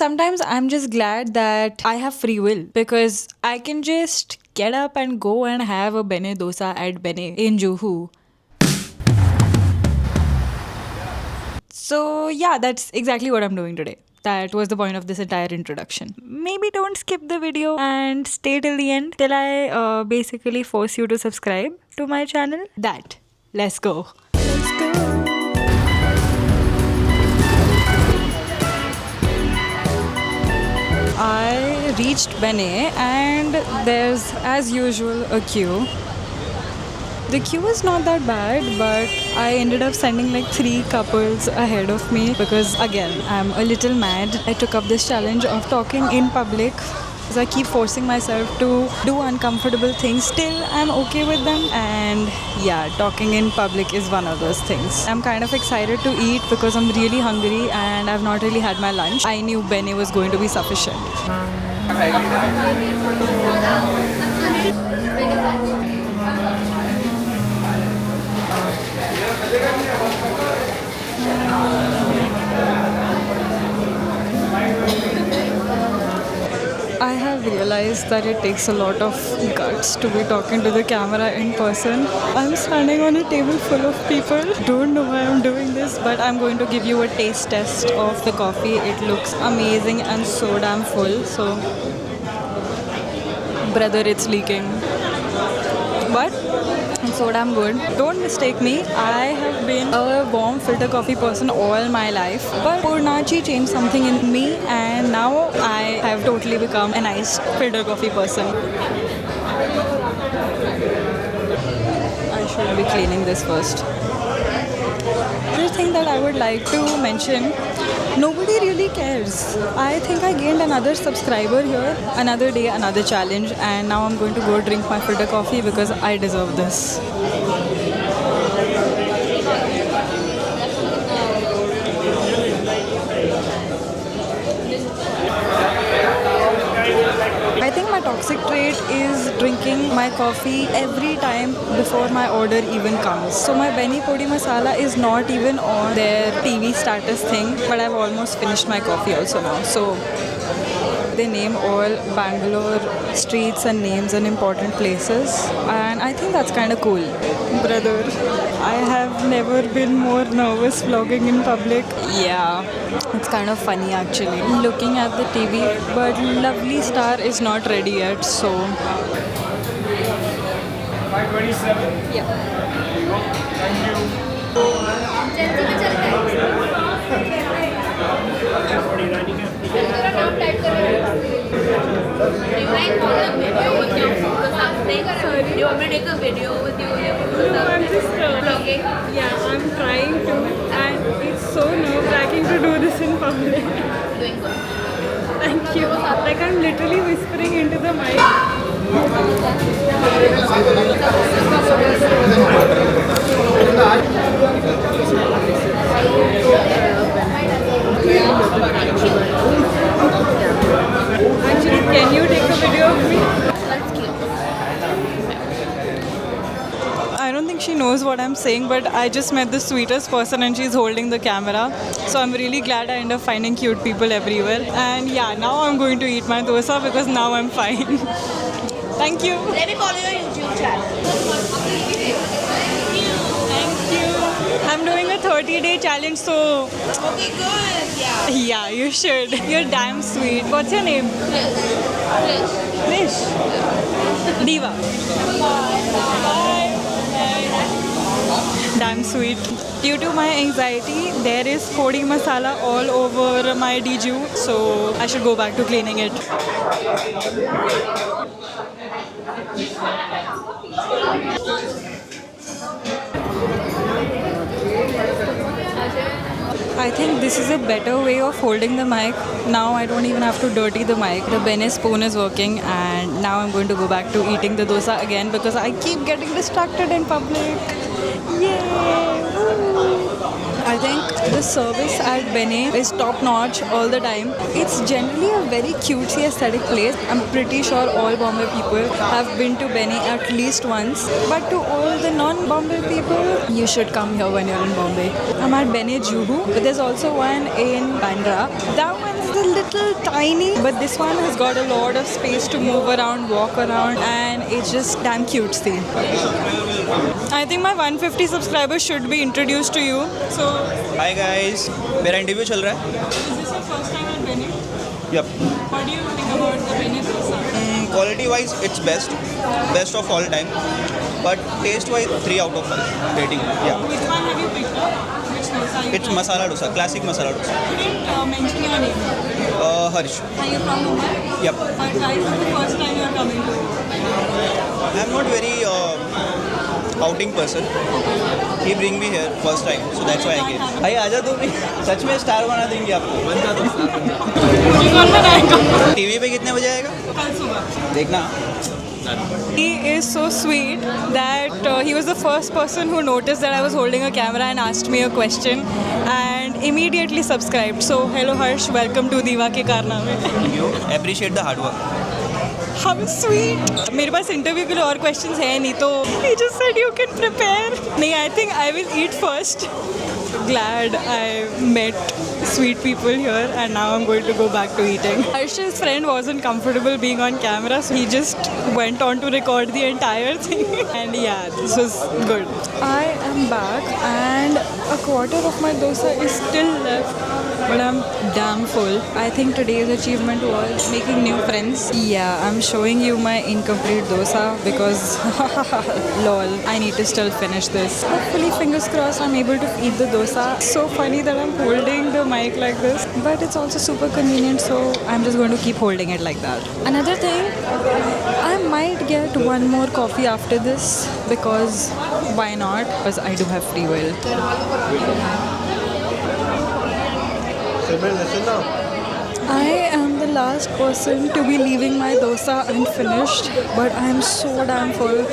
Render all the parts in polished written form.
Sometimes I'm just glad that I have free will because I can just get up and go and have a bene dosa at Bene in Juhu. So, yeah, that's exactly what I'm doing today. That was the point of this entire introduction. Maybe don't skip the video and stay till the end till I basically force you to subscribe to my channel. That. Let's go. Let's go. I reached Bene and there's, as usual, a queue. The queue is not that bad, but I ended up sending like 3 couples ahead of me because, again, I'm a little mad. I took up this challenge of talking in public. I keep forcing myself to do uncomfortable things. Still, I'm okay with them. And yeah, talking in public is one of those things. I'm kind of excited to eat because I'm really hungry and I've not really had my lunch. I knew Bene was going to be sufficient. I have realized that it takes a lot of guts to be talking to the camera in person. I'm standing on a table full of people. Don't know why I'm doing this, but I'm going to give you a taste test of the coffee. It looks amazing and so damn full. So, brother, it's leaking. But it's so damn good. Don't mistake me. I have been a warm filter coffee person all my life. But Purnachi changed something in me and now I have totally become a nice filter coffee person. I should be cleaning this first. The thing that I would like to mention, nobody really cares. I think I gained another subscriber here, another day, another challenge, and now I'm going to go drink my filter coffee because I deserve this. I think my toxic trait is drinking my coffee every time before my order even comes. So my Beni Podi Masala is not even on their TV status thing, but I've almost finished my coffee also now. So they name all Bangalore streets and names and important places, and I think that's kind of cool. Brother, I have never been more nervous vlogging in public. Yeah, it's kind of funny actually. Looking at the TV, but Lovely Star is not ready yet, so. 527. Yeah. Thank you. You want me to take a video with you? No, I'm just vlogging. Yeah, I'm trying to, and it's so nerve-wracking to do this in public. Doing good. Thank you. Like I'm literally whispering into the mic. Actually, can you take a video of me? That's cute. I don't think she knows what I'm saying, but I just met the sweetest person and she's holding the camera. So I'm really glad I end up finding cute people everywhere. And yeah, now I'm going to eat my dosa because now I'm fine. Thank you. Let me follow your YouTube channel. Thank you. I'm doing a 30-day challenge, so. Okay, good. Yeah. Yeah, you should. You're damn sweet. What's your name? Krish. Diva. Bye. Damn sweet. Due to my anxiety, there is podi masala all over my DJU, so I should go back to cleaning it. I think this is a better way of holding the mic. Now I don't even have to dirty the mic. The Bene spoon is working and now I'm going to go back to eating the dosa again because I keep getting distracted in public. Yay! I think the service at Bene is top notch all the time. It's generally a very cutesy aesthetic place. I'm pretty sure all Bombay people have been to Bene at least once. But to all the non-Bombay people, you should come here when you're in Bombay. I'm at Bene Juhu, but there's also one in Bandra. That one's a little tiny, but this one has got a lot of space to move around, walk around, and it's just damn cutesy. I think my 150 subscribers should be introduced to you. So, hi guys, मेरा interview चल रहा है. is this your first time at Bene? Yep. What do you think about the Bene dosa? Quality wise, it's best of all time. But taste wise, 3 out of 5 rating. Yeah. Which one have you picked up? Which dosa you It's tried? masala dosa, classic masala dosa. You didn't mention your name. Harsh. Are you from Mumbai? Yep. But why is it the first time you are coming to? I'm not very outing person. He bring me here first time, so that's why I came. भाई आजा तू भी. सच में star बना देंगे आपको. मुझे कौन बनाएगा? टीवी पे कितने बजे आएगा? कल सुबह. देखना. He is so sweet that he was the first person who noticed that I was holding a camera and asked me a question and immediately subscribed. So hello Harsh, welcome to Diva ke Karname. Appreciate the hard work. How sweet. मेरे पास interview के लिए और questions है नहीं तो he just said you can prepare. नहीं, I think I will eat first. Glad I met sweet people here and now I'm going to go back to eating. Harsh's friend wasn't comfortable being on camera, so he just went on to record the entire thing. And yeah, this was good. I am back and a quarter of my dosa is still left, but I'm damn full. I think today's achievement was making new friends. Yeah, I'm showing you my incomplete dosa because lol, I need to still finish this. Hopefully, fingers crossed, I'm able to eat the dosa. So funny that I'm holding the mic like this, but it's also super convenient, so I'm just going to keep holding it like that. Another thing, I might get one more coffee after this because why not? Because I do have free will. I am the last person to be leaving my dosa unfinished, but I am so damn full.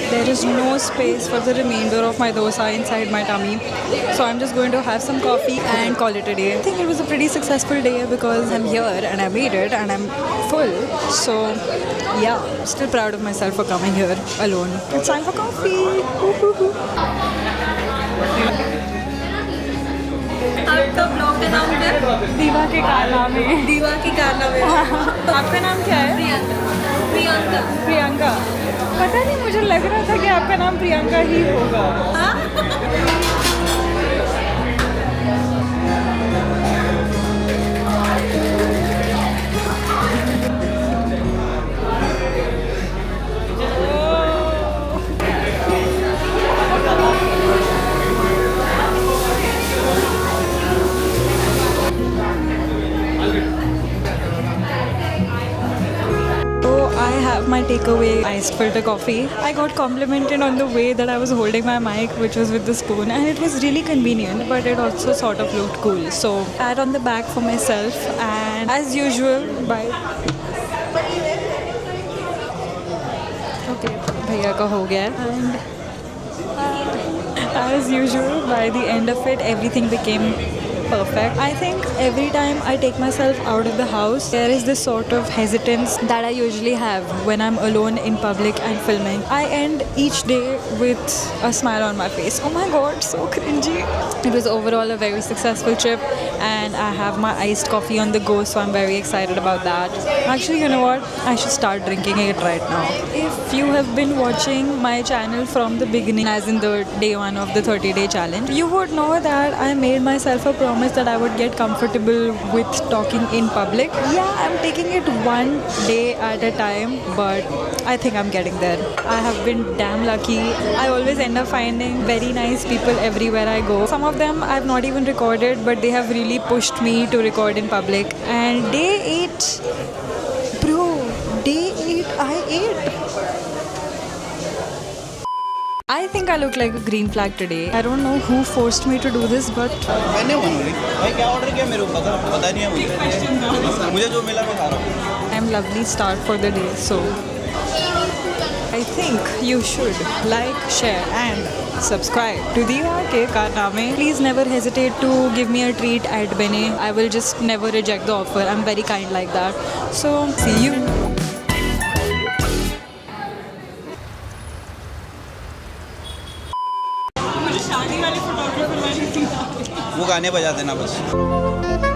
There is no space for the remainder of my dosa inside my tummy. So I'm just going to have some coffee and call it a day. I think it was a pretty successful day because I'm here and I made it and I'm full. So yeah, still proud of myself for coming here alone. It's time for coffee. आपका blog का नाम क्या है? दीवा के कारनामे. दीवा की कारनामे. आपका नाम क्या है? प्रियंका. प्रियंका. पता नहीं, मुझे लग रहा था कि आपका नाम प्रियंका ही होगा. I have my takeaway iced filter coffee. I got complimented on the way that I was holding my mic, which was with the spoon, and it was really convenient, but it also sort of looked cool. So pat on the back for myself, and as usual, bye. Okay, भैया का हो गया, and as usual, by the end of it, everything became perfect. I think every time I take myself out of the house, there is this sort of hesitance that I usually have when I'm alone in public and filming. I end each day with a smile on my face. Oh my god, so cringy. It was overall a very successful trip and I have my iced coffee on the go, so I'm very excited about that. Actually, you know what? I should start drinking it right now. If you have been watching my channel from the beginning, as in the day one of the 30-day challenge, you would know that I made myself a promise that I would get comfortable with talking in public. Yeah, I'm taking it one day at a time, but I think I'm getting there. I have been damn lucky. I always end up finding very nice people everywhere I go. Some of them I've not even recorded, but they have really pushed me to record in public. And day 8, bro, day 8 I ate. I think I look like a green flag today. I don't know who forced me to do this, but मैंने बनूंगी. भाई क्या order किया मेरे को पता नहीं है मुझे जो मिला मैं खा रहा हूँ. I'm lovely start for the day. So I think you should like, share and subscribe to Diva ke Karname. Please never hesitate to give me a treat at Bene. I will just never reject the offer. I'm very kind like that. So see you. वो गाने बजा देना बस.